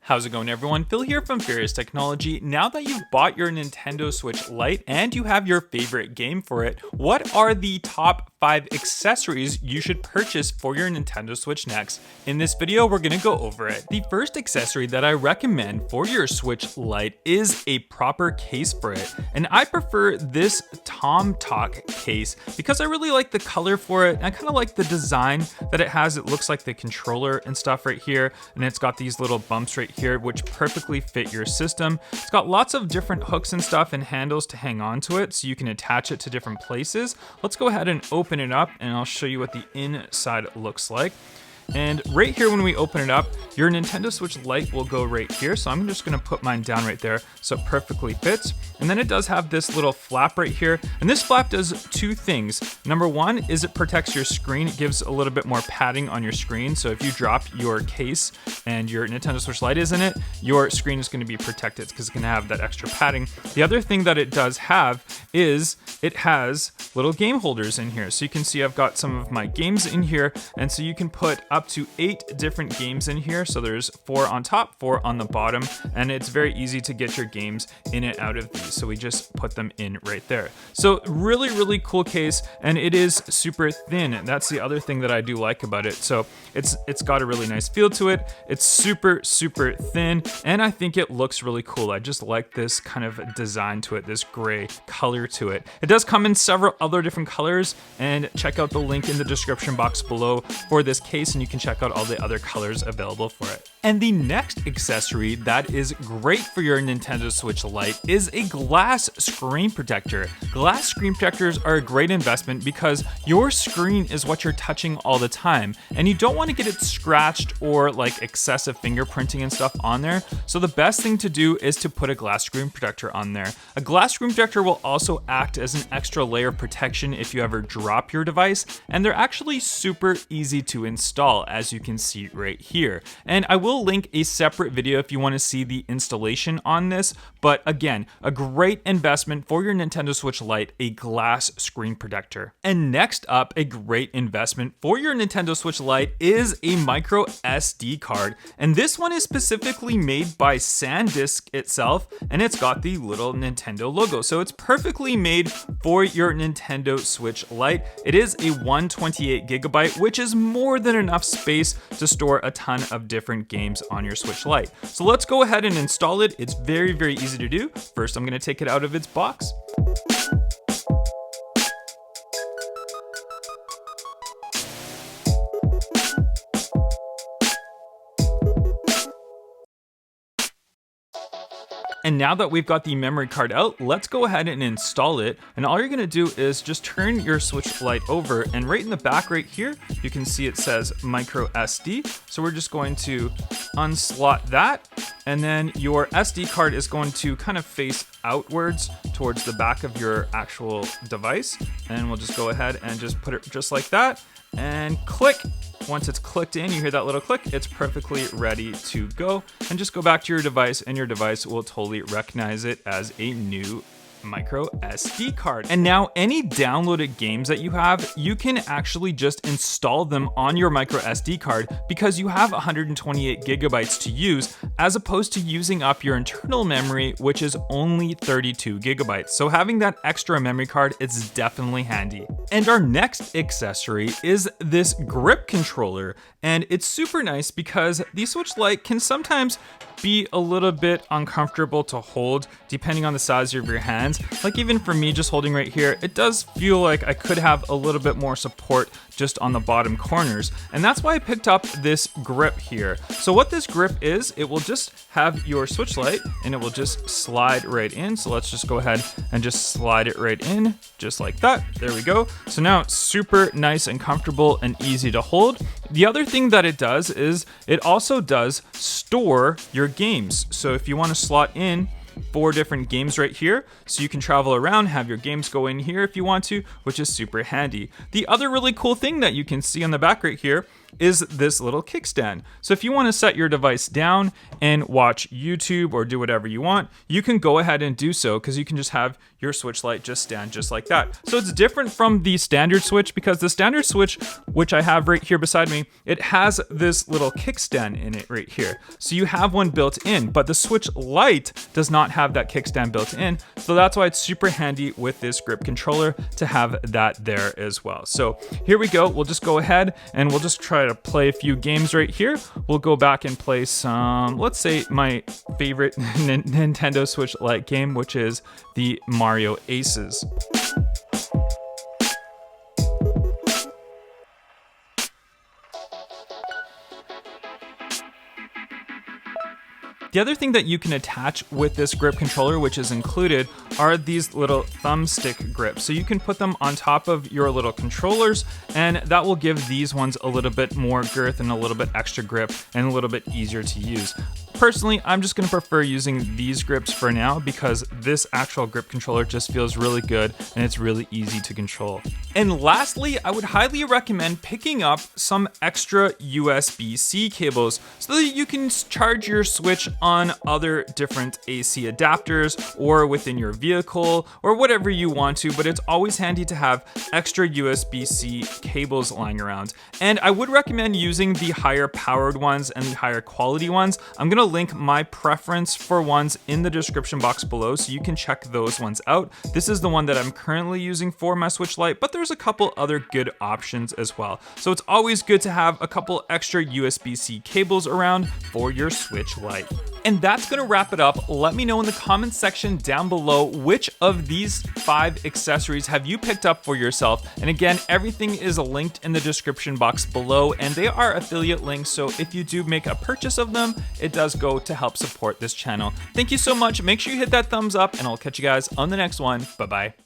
How's it going, everyone? Phil here from Furious Technology. Now that you've bought your Nintendo Switch Lite and you have your favorite game for it, what are the top 5 accessories you should purchase for your Nintendo Switch next? In this video, we're gonna go over it. The first accessory that I recommend for your Switch Lite is a proper case for it. And I prefer this Tom Talk case because I really like the color for it. And I kind of like the design that it has. It looks like the controller and stuff right here. And it's got these little bumps right here, which perfectly fit your system. It's got lots of different hooks and stuff and handles to hang on to it so you can attach it to different places. Let's go ahead and open it up and I'll show you what the inside looks like. And right here, when we open it up, your Nintendo Switch Lite will go right here. So I'm just gonna put mine down right there so it perfectly fits. And then it does have this little flap right here. And this flap does 2 things. Number 1 is it protects your screen. It gives a little bit more padding on your screen. So if you drop your case and your Nintendo Switch Lite is in it, your screen is gonna be protected because it's gonna have that extra padding. The other thing that it does have is it has little game holders in here. So you can see I've got some of my games in here. And so you can put up to 8 different games in here. So there's 4 on top, 4 on the bottom, and it's very easy to get your games in and out of these. So we just put them in right there. So really, really cool case, and it is super thin. And that's the other thing that I do like about it. So it's got a really nice feel to it. It's super, super thin, and I think it looks really cool. I just like this kind of design to it, this gray color to it. It does come in several other different colors, and check out the link in the description box below for this case, and you can check out all the other colors available for it. And the next accessory that is great for your Nintendo Switch Lite is a glass screen protector. Glass screen protectors are a great investment because your screen is what you're touching all the time, and you don't want to get it scratched or like excessive fingerprinting and stuff on there. So the best thing to do is to put a glass screen protector on there. A glass screen protector will also act as an extra layer of protection if you ever drop your device, and they're actually super easy to install, as you can see right here. And I will link a separate video if you want to see the installation on this, but again, a great investment for your Nintendo Switch Lite, a glass screen protector. And next up, a great investment for your Nintendo Switch Lite is a micro SD card. And this one is specifically made by SanDisk itself, and it's got the little Nintendo logo. So it's perfectly made for your Nintendo Switch Lite. It is a 128GB, which is more than enough space to store a ton of different games on your Switch Lite. So let's go ahead and install it. It's very, very easy to do. First, I'm going to take it out of its box. And now that we've got the memory card out, let's go ahead and install it. And all you're gonna do is just turn your Switch Lite over, and right in the back right here, you can see it says micro SD. So we're just going to unslot that. And then your SD card is going to kind of face outwards towards the back of your actual device. And we'll just go ahead and just put it just like that and click. Once it's clicked in, you hear that little click, it's perfectly ready to go. And just go back to your device and your device will totally recognize it as a new micro SD card. And now any downloaded games that you have, you can actually just install them on your micro SD card because you have 128GB to use, as opposed to using up your internal memory, which is only 32GB. So having that extra memory card is definitely handy. And our next accessory is this grip controller. And it's super nice because the Switch Lite can sometimes be a little bit uncomfortable to hold depending on the size of your hands. Like even for me, just holding right here, it does feel like I could have a little bit more support just on the bottom corners. And that's why I picked up this grip here. So what this grip is, it will just have your Switch Lite and it will just slide right in. So let's just go ahead and just slide it right in, just like that. There we go. So now it's super nice and comfortable and easy to hold. The other thing that it does is it also does store your games. So if you want to slot in 4 different games right here, so you can travel around, have your games go in here if you want to, which is super handy. The other really cool thing that you can see on the back right here is this little kickstand. So if you want to set your device down and watch YouTube or do whatever you want, you can go ahead and do so, because you can just have your Switch Lite just stand just like that. So it's different from the standard Switch, because the standard Switch, which I have right here beside me, it has this little kickstand in it right here. So you have one built in, but the Switch Lite does not have that kickstand built in. So that's why it's super handy with this grip controller to have that there as well. So here we go. We'll just go ahead and we'll just try to play a few games right here. We'll go back and play some, let's say my favorite Nintendo Switch Lite game, which is the Mario Aces. The other thing that you can attach with this grip controller, which is included, are these little thumbstick grips. So you can put them on top of your little controllers, and that will give these ones a little bit more girth and a little bit extra grip and a little bit easier to use. Personally, I'm just gonna prefer using these grips for now, because this actual grip controller just feels really good and it's really easy to control. And lastly, I would highly recommend picking up some extra USB-C cables so that you can charge your Switch on other different AC adapters or within your vehicle or whatever you want to, but it's always handy to have extra USB-C cables lying around. And I would recommend using the higher powered ones and the higher quality ones. I'm gonna link my preference for ones in the description box below, so you can check those ones out. This is the one that I'm currently using for my Switch Lite, but there's a couple other good options as well. So it's always good to have a couple extra USB-C cables around for your Switch Lite. And that's gonna wrap it up. Let me know in the comments section down below which of these 5 accessories have you picked up for yourself. And again, everything is linked in the description box below, and they are affiliate links, so if you do make a purchase of them, it does go to help support this channel. Thank you so much. Make sure you hit that thumbs up, and I'll catch you guys on the next one. Bye-bye.